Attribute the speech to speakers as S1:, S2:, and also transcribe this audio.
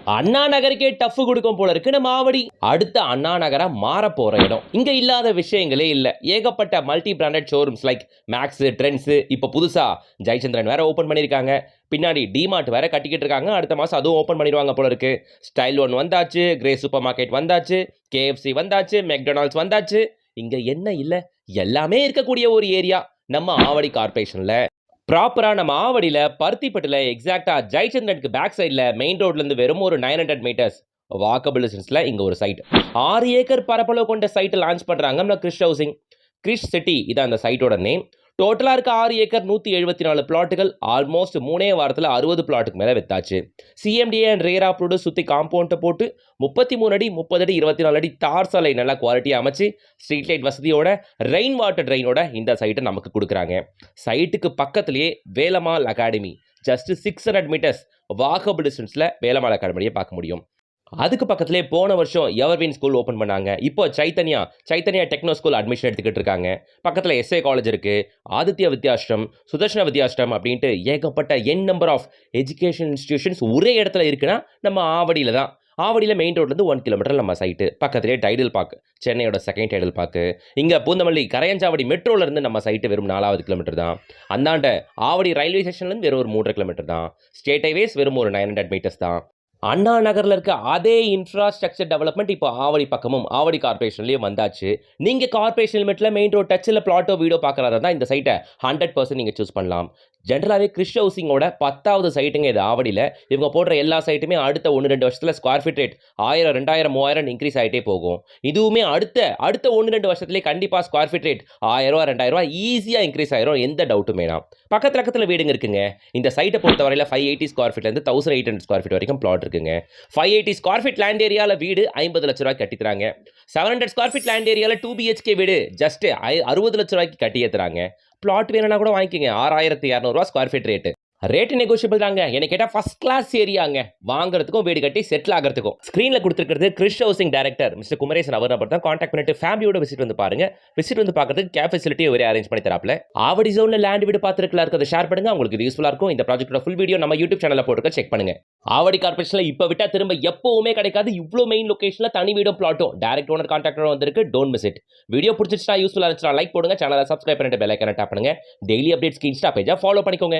S1: அண்ணா நகருக்கே tough கொடுக்கும் போல இருக்கு நம்ம ஆவடி. அடுத்த அண்ணா நகரா மாற போற இடம். இங்க இல்லாத விஷயங்களே இல்ல. ஏகப்பட்ட multi branded showrooms like Max, Trends, இப்போ புதுசா ஜெயச்சந்திரன் வேற ஓபன் பண்ணிருக்காங்க. பின்னாடி டிமார்ட் வேற கட்டிக்கிட்டு இருக்காங்க. அடுத்த மாசம் அதுவும் ஓபன் பண்ணிடுவாங்க போல இருக்கு. ஸ்டைல் ஒன் வந்தாச்சு, கிரே சூப்பர் மார்க்கெட் வந்தாச்சு, கேஎஃப்சி வந்தாச்சு, மெக்டொனால்ட்ஸ் வந்தாச்சு. இங்க என்ன இல்ல? எல்லாமே இருக்கக்கூடிய ஒரு ஏரியா நம்ம ஆவடி கார்பரேஷன்ல. ப்ராப்பரா நம்ம ஆவடியில பருத்திப்பட்டுல எக்ஸாக்ட்டா ஜெயச்சந்திரனுக்கு பேக் சைடுல மெயின் ரோட்ல இருந்து வெறும் ஒரு 900 மீட்டர்ஸ் வாக்கபிள் டிஸ்டன்ஸ்ல இங்க ஒரு சைட். 6 ஏக்கர் பரப்பளவு கொண்ட சைட் லான்ச் பண்றாங்க நம்ம கிறிஸ் ஹவுசிங். கிறிஸ் சிட்டி இதான் அந்த சைட்டோட நேம். டோட்டலா இருக்க 6 ஏக்கர் 174 பிளாட்டுகள் ஆல்மோஸ்ட் 3 வாரத்தில் 60 பிளாட்டுக்கு மேலே வித்தாச்சு. சிஎம்டிஏ அண்ட் ரேரா ப்ரொடியூஸ் சுற்றி காம்பவுண்டை போட்டு 33 அடி 30 அடி 24 அடி தார் சாலை நல்லா குவாலிட்டியாக அமைச்சு ஸ்ட்ரீட் லைட் வசதியோட ரெயின் வாட்டர் ட்ரெயினோட இந்த சைட்டை நமக்கு கொடுக்குறாங்க. சைட்டுக்கு பக்கத்துலேயே Velammal Academy just 600 metres walkable டிஸ்டன்ஸில் வேலம்மாள் அகாடமியை பார்க்க முடியும். அதுக்கு பக்கத்துலேயே போன வருஷம் எவர்வின் ஸ்கூல் ஓப்பன் பண்ணாங்க. இப்போ சைத்தன்யா டெக்னோ ஸ்கூல் அட்மிஷன் எடுத்துக்கிட்டு இருக்காங்க. பக்கத்தில் எஸ்ஏ காலேஜ் இருக்குது, ஆதித்யா வித்யாஷ்டம், சுதர்ஷன வித்யாஷ்டம் அப்படின்ட்டு ஏகப்பட்ட நம்பர் ஆஃப் எஜுகேஷன் இன்ஸ்டிடியூஷன்ஸ் ஒரே இடத்துல இருக்குன்னா நம்ம ஆவடியில் தான். ஆவடியில் மெயின் ரோட்லேருந்து 1 கிலோமீட்டர் நம்ம சைட்டு. பக்கத்துலேயே டைடல் பார்க், சென்னையோட செகண்ட் டைடல் பார்க்கு. இங்கே பூந்தமல்லி கரையஞ்சாவடி மெட்ரோலேருந்து நம்ம சைட்டு வெறும் 4வது கிலோமீட்டர் தான். அந்தாண்ட ஆவடி ரயில்வே ஸ்டேஷன்லேருந்து வெறும் ஒரு 3 கிலோமீட்டர் தான். ஸ்டேட் ஹைவேஸ் வெறும் ஒரு 900 மீட்டர்ஸ் தான். அண்ணா நகரில் இருக்க அதே இன்ஃப்ராஸ்ட்ரக்சர் டெவலப்மெண்ட் இப்போ ஆவடி பக்கமும் ஆவடி கார்பரேஷன்லேயும் வந்தாச்சு. நீங்கள் கார்பரேஷன் லிமிட்டில் மெயின் ரோட் டச்சில் பிளாட்டோ வீடோ பார்க்குறதா தான் இந்த சைட்டை 100% நீங்கள் சூஸ் பண்ணலாம். ஜென்ரலாகவே கிறிஸ் ஹவுசிங்கோட 10வது சைட்டுங்க இது ஆவடியில். இவங்க போடுற எல்லா சைட்டுமே அடுத்த 1-2 வருஷத்தில் ஸ்கொயர் ஃபீட் ரேட் 1000, 2000, 3000 இன்க்ரீஸ் ஆகிட்டே போகும். இதுவுமே அடுத்த 1-2 வருஷத்துலேயே கண்டிப்பாக ஸ்கொயர் ஃபீட் ரேட் 1000, 2000 ஈஸியாக இன்க்ரீஸ் ஆயிரும், எந்த டவுட்டும் வேணாம். பக்கத்தில் வீடுங்க இருக்குங்க. இந்த சைட்டை பொறுத்தவரையில் 580 ஸ்கொயர் ஃபீட்லேருந்து 1800 ஸ்கொயர் ஃபீட் வரைக்கும் பிளாட் இருக்குங்க. 580 ஸ்கொயர் ஃபீட் லேண்ட் ஏரியாவில் வீடு 50 லட்ச ரூபாய்க்கு கட்டி தராங்க. 700 ஸ்கொயர் ஃபீட் லேண்ட் ஏரியாவில் 2 BHK வீடு ஜஸ்ட் 60 லட்ச ரூபாய்க்கு கட்டி ஏற்றுறாங்க. பிளாட் வேணும்னா கூட வாங்கிக்கோங்க. 6200 ஸ்கொயர் ஃபீட் ரேட்டு நெகோஷியபிள் தாங்க. என்ன கேட்டால் ஃபர்ஸ்ட் கிளாஸ் ஏரியாங்க. வாங்குறதுக்கும் வீடு கட்டி செட்டில் ஆகிறதுக்கும். ஸ்க்ரீனில் கொடுத்துருக்கிறது Chris housing director mister Kumaresan. அவர் நம்பர் தான். கான்டாக்ட் பண்ணிட்டு ஃபேமிலியோட விசிட் வந்து பாருங்க. விசிட் வந்து பார்க்கறதுக்கு கேப் ஃபெசிலிட்டி ஒரே அரேஞ்ச் பண்ணி தராப்ல. ஆவடி ஜோனில் லேண்ட் வீடு பார்த்துருக்கலாம் இருக்கிறத ஷேர் பண்ணுங்க. உங்களுக்கு இது யூஸ்ஃபுல்லாக இருக்கும். இந்த ப்ராஜெக்டோட ஃபுல் வீடியோ நம்ம யூடியூப் சேனலில் போட்டுருக்க செக் பண்ணுங்க. ஆவடி கார்பரேஷனில் இப்போ விட்டா திரும்ப எப்பவுமே கிடைக்காது. இவ்வளோ மெயின் லொகேஷனில் தனி வீடும் பிளாட்டும் டைரக்ட் ஓனர் கான்டாக்டோட வந்திருக்கு. Don't miss it. வீடியோ பிடிச்சிச்சுனா யூஸ்ஃபுல்லாக இருந்துச்சுனா லைக் போடுங்க. சேனலை சப்ஸ்கிரைப் பண்ணிட்டு பெல் ஐக்கானை டேப் பண்ணுங்க. டெய்லி அப்டேட்ஸ்க்கு இன்ஸ்டா பேஜை ஃபாலோ பண்ணிக்கோங்க.